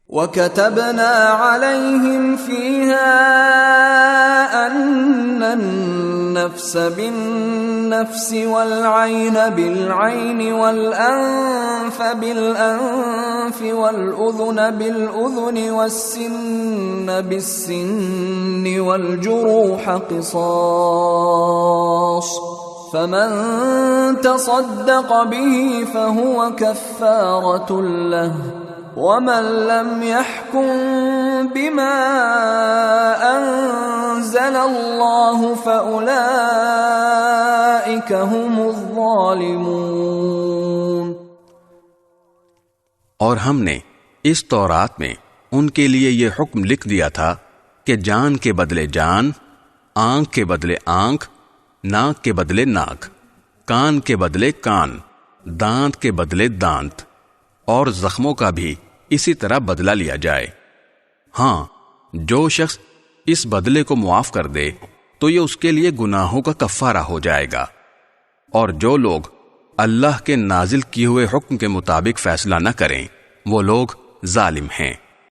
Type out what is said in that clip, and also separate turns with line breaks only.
वकतबना अलैहिम फीहा अन्नन-नफ्स बिन-नफ्स वल-ऐन बिल-ऐन वल-अन्फ बिल-अन्फ वल-उज़ुन बिल-उज़ुन वस्सिन्न बिस्सिन्न वल-जुरूह क़िसास फमन तसद्दक़ बिही फहुव कफ़्फ़ारतुन लहु वमन लम यहकुम बिमा अंज़लल्लाहु फ़उलाइक हुमुज़-ज़ालिमून।
और हमने इस तौरात में उनके लिए ये हुक्म लिख दिया था कि जान के बदले जान, आंख के बदले आंख, नाक के बदले नाक, कान के बदले कान, दांत के बदले दांत, और जख्मों का भी इसी तरह बदला लिया जाए। हां, जो शख्स इस बदले को मुआफ कर दे तो ये उसके लिए गुनाहों का कफ्फारा हो जाएगा। और जो लोग अल्लाह के नाजिल किए हुए हुक्म के मुताबिक फैसला न करें वो लोग जालिम हैं।